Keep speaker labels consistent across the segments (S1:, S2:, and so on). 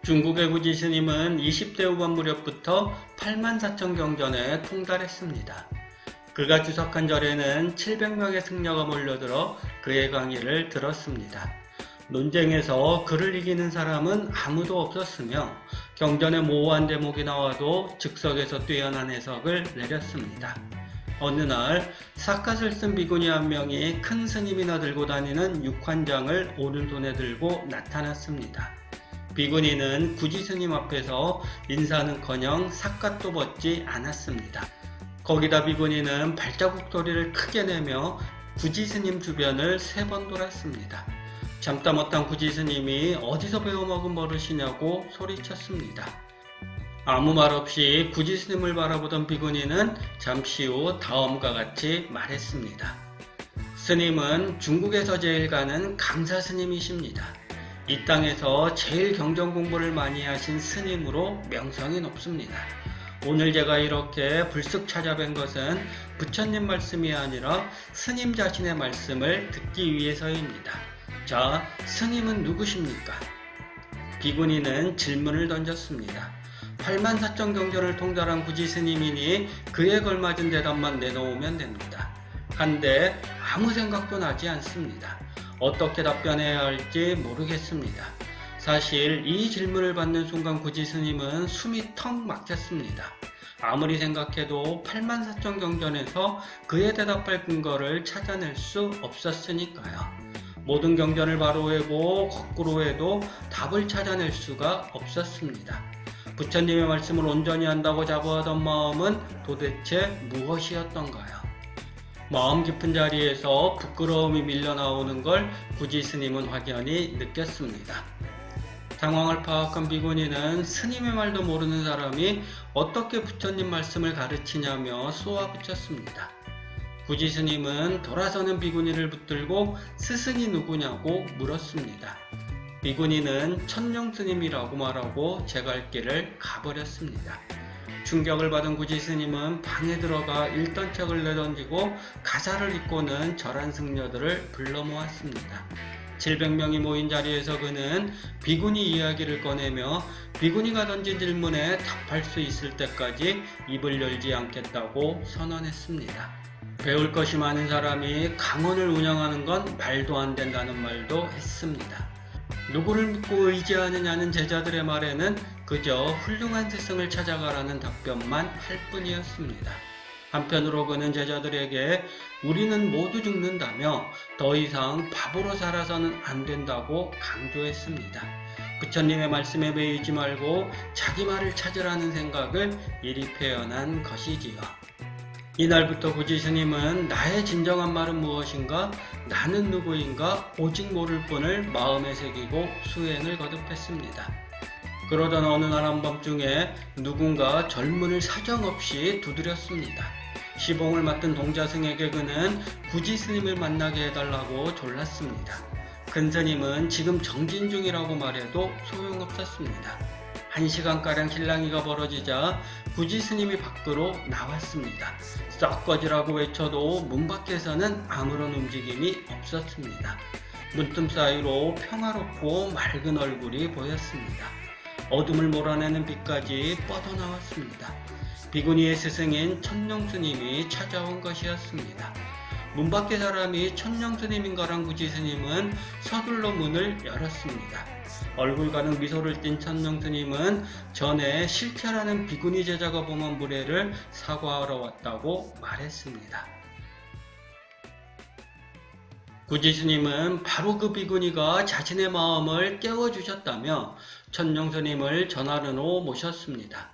S1: 중국의 구지 스님은 20대 후반 무렵부터 84,000 경전에 통달했습니다. 그가 주석한 절에는 700명의 승려가 몰려들어 그의 강의를 들었습니다. 논쟁에서 그를 이기는 사람은 아무도 없었으며 경전의 모호한 대목이 나와도 즉석에서 뛰어난 해석을 내렸습니다. 어느 날 삿갓을 쓴 비구니 한 명이 큰 스님이나 들고 다니는 육환장을 오른손에 들고 나타났습니다. 비구니는 구지 스님 앞에서 인사는커녕 삿갓도 벗지 않았습니다. 거기다 비구니는 발자국 소리를 크게 내며 구지 스님 주변을 3번 돌았습니다. 참다 못한 구지 스님이 어디서 배워먹은 버릇이냐고 소리쳤습니다. 아무 말 없이 구지 스님을 바라보던 비구니는 잠시 후 다음과 같이 말했습니다. 스님은 중국에서 제일 가는 강사 스님이십니다. 이 땅에서 제일 경전 공부를 많이 하신 스님으로 명성이 높습니다. 오늘 제가 이렇게 불쑥 찾아뵌 것은 부처님 말씀이 아니라 스님 자신의 말씀을 듣기 위해서입니다. 자, 스님은 누구십니까? 비구니는 질문을 던졌습니다. 84,000 경전을 통달한 구지 스님이니 그에 걸맞은 대답만 내놓으면 됩니다. 한데 아무 생각도 나지 않습니다. 어떻게 답변해야 할지 모르겠습니다. 사실 이 질문을 받는 순간 구지 스님은 숨이 턱 막혔습니다. 아무리 생각해도 84,000 경전에서 그에 대답할 근거를 찾아낼 수 없었으니까요. 모든 경전을 바로 외고 거꾸로 해도 답을 찾아낼 수가 없었습니다. 부처님의 말씀을 온전히 한다고 자부하던 마음은 도대체 무엇이었던가요? 마음 깊은 자리에서 부끄러움이 밀려나오는 걸 구지 스님은 확연히 느꼈습니다. 상황을 파악한 비구니는 스님의 말도 모르는 사람이 어떻게 부처님 말씀을 가르치냐며 쏘아붙였습니다. 구지 스님은 돌아서는 비구니를 붙들고 스승이 누구냐고 물었습니다. 비구니는 천룡 스님이라고 말하고 제 갈 길을 가버렸습니다. 충격을 받은 구지 스님은 방에 들어가 읽던 책을 내던지고 가사를 읽고는 절한 승려들을 불러 모았습니다. 700명이 모인 자리에서 그는 비구니 이야기를 꺼내며 비구니가 던진 질문에 답할 수 있을 때까지 입을 열지 않겠다고 선언했습니다. 배울 것이 많은 사람이 강원을 운영하는 건 말도 안 된다는 말도 했습니다. 누구를 믿고 의지하느냐는 제자들의 말에는 그저 훌륭한 스승을 찾아가라는 답변만 할 뿐이었습니다. 한편으로 그는 제자들에게 우리는 모두 죽는다며 더 이상 바보로 살아서는 안 된다고 강조했습니다. 부처님의 말씀에 매이지 말고 자기 말을 찾으라는 생각을 이리 표현한 것이지요. 이날부터 구지 스님은 나의 진정한 말은 무엇인가, 나는 누구인가 오직 모를 뿐을 마음에 새기고 수행을 거듭했습니다. 그러던 어느 날 한밤중에 누군가 절문을 사정없이 두드렸습니다. 시봉을 맡은 동자승에게 그는 구지 스님을 만나게 해달라고 졸랐습니다. 큰 스님은 지금 정진 중이라고 말해도 소용없었습니다. 1시간가량 실랑이가 벌어지자 구지 스님이 밖으로 나왔습니다. 썩 꺼지라고 외쳐도 문 밖에서는 아무런 움직임이 없었습니다. 문틈 사이로 평화롭고 맑은 얼굴이 보였습니다. 어둠을 몰아내는 빛까지 뻗어나왔습니다. 비구니의 스승인 천룡 스님이 찾아온 것이었습니다. 문 밖의 사람이 천룡 스님인가란 구지 스님은 서둘러 문을 열었습니다. 얼굴 가득 미소를 띤 천룡 스님은 전에 실체라는 비구니 제자가 범한 무례를 사과하러 왔다고 말했습니다. 구지 스님은 바로 그 비구니가 자신의 마음을 깨워주셨다며 천룡 스님을 전하르노 모셨습니다.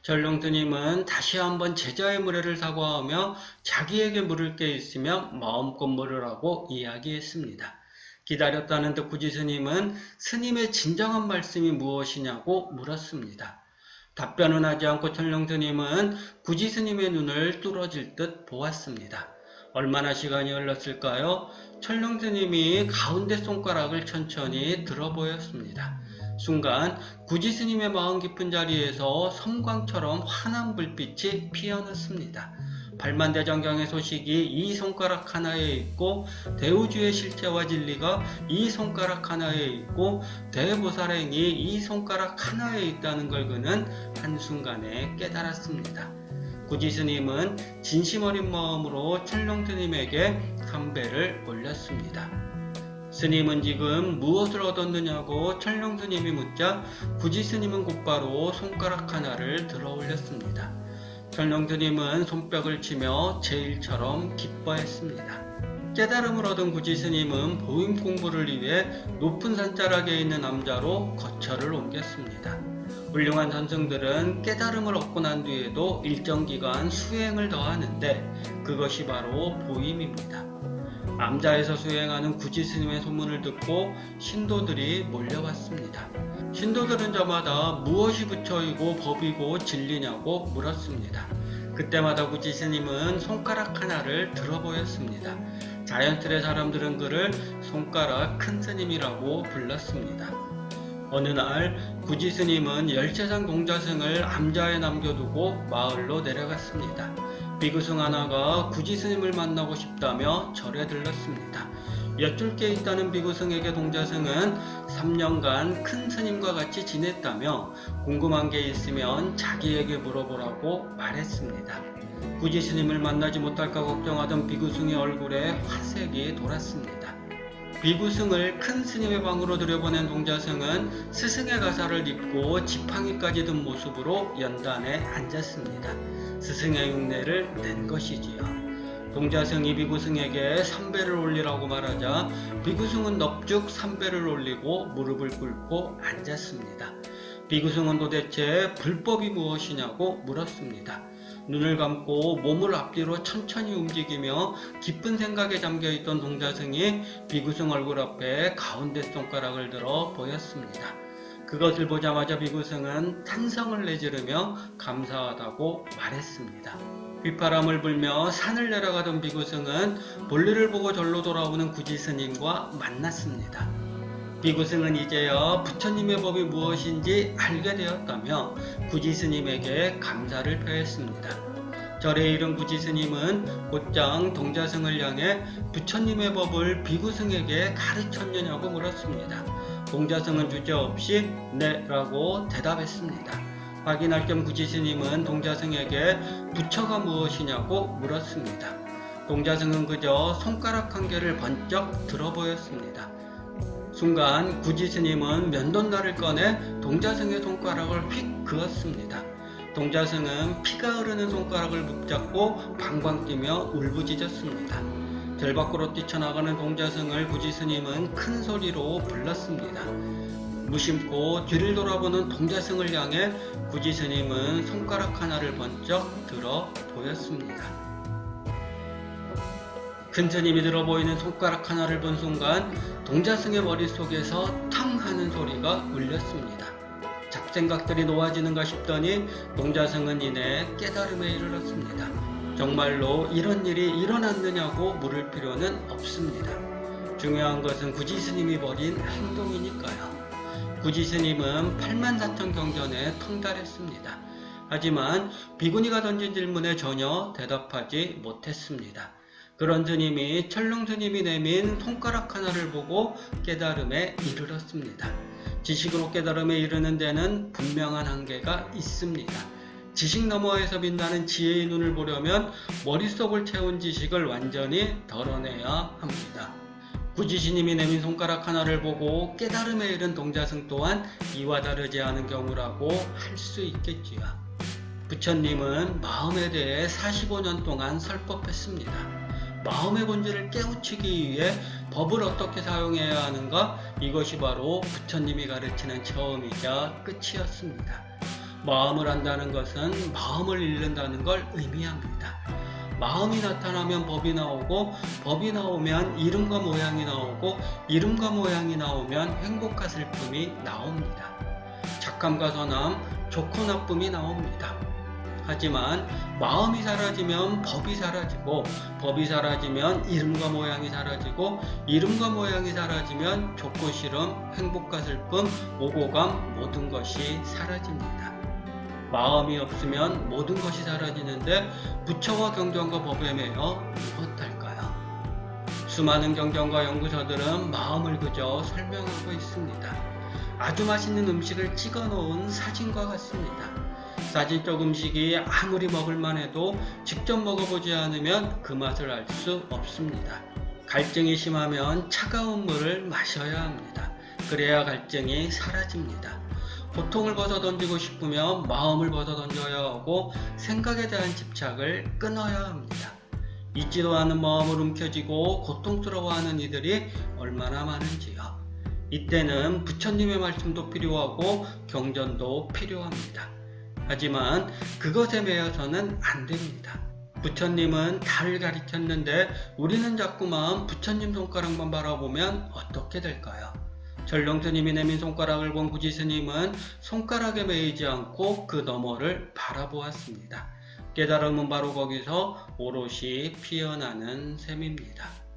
S1: 천룡 스님은 다시 한번 제자의 무례를 사과하며 자기에게 물을 게 있으면 마음껏 물으라고 이야기했습니다. 기다렸다는 듯 구지 스님은 스님의 진정한 말씀이 무엇이냐고 물었습니다. 답변은 하지 않고 천룡 스님은 구지 스님의 눈을 뚫어질 듯 보았습니다. 얼마나 시간이 흘렀을까요? 천룡 스님이 가운데 손가락을 천천히 들어 보였습니다. 순간 구지 스님의 마음 깊은 자리에서 섬광처럼 환한 불빛이 피어났습니다. 팔만대장경의 소식이 이 손가락 하나에 있고 대우주의 실체와 진리가 이 손가락 하나에 있고 대보살행이 이 손가락 하나에 있다는 걸 그는 한순간에 깨달았습니다. 구지스님은 진심 어린 마음으로 찰룡스님에게 삼배를 올렸습니다. 스님은 지금 무엇을 얻었느냐고 찰룡스님이 묻자 구지스님은 곧바로 손가락 하나를 들어 올렸습니다. 찰룡스님은 손뼉을 치며 제일처럼 기뻐했습니다. 깨달음을 얻은 구지스님은 보임 공부를 위해 높은 산자락에 있는 남자로 거처를 옮겼습니다. 훌륭한 선생들은 깨달음을 얻고 난 뒤에도 일정 기간 수행을 더 하는데 그것이 바로 보임입니다. 암자에서 수행하는 구지스님의 소문을 듣고 신도들이 몰려왔습니다. 신도들은 저마다 무엇이 부처이고 법이고 진리냐고 물었습니다. 그때마다 구지스님은 손가락 하나를 들어 보였습니다. 자연스레 사람들은 그를 손가락 큰 스님이라고 불렀습니다. 어느 날 구지스님은 열세상 동자승을 암자에 남겨두고 마을로 내려갔습니다. 비구승 하나가 구지스님을 만나고 싶다며 절에 들렀습니다. 여쭐 게 있다는 비구승에게 동자승은 3년간 큰 스님과 같이 지냈다며 궁금한 게 있으면 자기에게 물어보라고 말했습니다. 구지스님을 만나지 못할까 걱정하던 비구승의 얼굴에 화색이 돌았습니다. 비구승을 큰 스님의 방으로 들여보낸 동자승은 스승의 가사를 입고 지팡이까지 든 모습으로 연단에 앉았습니다. 스승의 흉내를 낸 것이지요. 동자승이 비구승에게 삼배를 올리라고 말하자 비구승은 넙죽 삼배를 올리고 무릎을 꿇고 앉았습니다. 비구승은 도대체 불법이 무엇이냐고 물었습니다. 눈을 감고 몸을 앞뒤로 천천히 움직이며 깊은 생각에 잠겨있던 동자승이 비구승 얼굴 앞에 가운데 손가락을 들어 보였습니다. 그것을 보자마자 비구승은 탄성을 내지르며 감사하다고 말했습니다. 휘파람을 불며 산을 내려가던 비구승은 볼일을 보고 절로 돌아오는 구지스님과 만났습니다. 비구승은 이제야 부처님의 법이 무엇인지 알게 되었다며 구지스님에게 감사를 표했습니다. 절에 이른 구지스님은 곧장 동자승을 향해 부처님의 법을 비구승에게 가르쳤느냐고 물었습니다. 동자승은 주저없이 네 라고 대답했습니다. 확인할 겸 구지스님은 동자승에게 부처가 무엇이냐고 물었습니다. 동자승은 그저 손가락 한 개를 번쩍 들어 보였습니다. 순간 구지스님은 면도날을 꺼내 동자승의 손가락을 휙 그었습니다. 동자승은 피가 흐르는 손가락을 붙잡고 방방 뛰며 울부짖었습니다. 절 밖으로 뛰쳐나가는 동자승을 구지스님은 큰 소리로 불렀습니다. 무심코 뒤를 돌아보는 동자승을 향해 구지스님은 손가락 하나를 번쩍 들어 보였습니다. 큰 스님이 들어 보이는 손가락 하나를 본 순간 동자승의 머릿속에서 탕 하는 소리가 울렸습니다. 잡생각들이 놓아지는가 싶더니 동자승은 이내 깨달음에 이르렀습니다. 정말로 이런 일이 일어났느냐고 물을 필요는 없습니다. 중요한 것은 구지스님이 벌인 행동이니까요. 구지스님은 84,000 경전에 통달했습니다. 하지만 비구니가 던진 질문에 전혀 대답하지 못했습니다. 그런 스님이 찰룡스님이 내민 손가락 하나를 보고 깨달음에 이르렀습니다. 지식으로 깨달음에 이르는 데는 분명한 한계가 있습니다. 지식 너머에서 빛나는 지혜의 눈을 보려면 머릿속을 채운 지식을 완전히 덜어내야 합니다. 구지스님이 내민 손가락 하나를 보고 깨달음에 이른 동자승 또한 이와 다르지 않은 경우라고 할 수 있겠지요. 부처님은 마음에 대해 45년 동안 설법했습니다. 마음의 본질을 깨우치기 위해 법을 어떻게 사용해야 하는가, 이것이 바로 부처님이 가르치는 처음이자 끝이었습니다. 마음을 안다는 것은 마음을 잃는다는 걸 의미합니다. 마음이 나타나면 법이 나오고, 법이 나오면 이름과 모양이 나오고, 이름과 모양이 나오면 행복과 슬픔이 나옵니다. 착함과 선함, 좋고 나쁨이 나옵니다. 하지만 마음이 사라지면 법이 사라지고, 법이 사라지면 이름과 모양이 사라지고, 이름과 모양이 사라지면 좋고 싫음, 행복과 슬픔, 오고 감 모든 것이 사라집니다. 마음이 없으면 모든 것이 사라지는데 부처와 경전과 법에 매여 무엇할까요? 수많은 경전과 연구서들은 마음을 그저 설명하고 있습니다. 아주 맛있는 음식을 찍어 놓은 사진과 같습니다. 사진적 음식이 아무리 먹을만 해도 직접 먹어보지 않으면 그 맛을 알 수 없습니다. 갈증이 심하면 차가운 물을 마셔야 합니다. 그래야 갈증이 사라집니다. 고통을 벗어던지고 싶으면 마음을 벗어던져야 하고 생각에 대한 집착을 끊어야 합니다. 잊지도 않은 마음을 움켜쥐고 고통스러워하는 이들이 얼마나 많은지요. 이때는 부처님의 말씀도 필요하고 경전도 필요합니다. 하지만 그것에 매여서는 안 됩니다. 부처님은 달을 가리켰는데 우리는 자꾸만 부처님 손가락만 바라보면 어떻게 될까요? 전령스님이 내민 손가락을 본 구지스님은 손가락에 매이지 않고 그 너머를 바라보았습니다. 깨달음은 바로 거기서 오롯이 피어나는 셈입니다.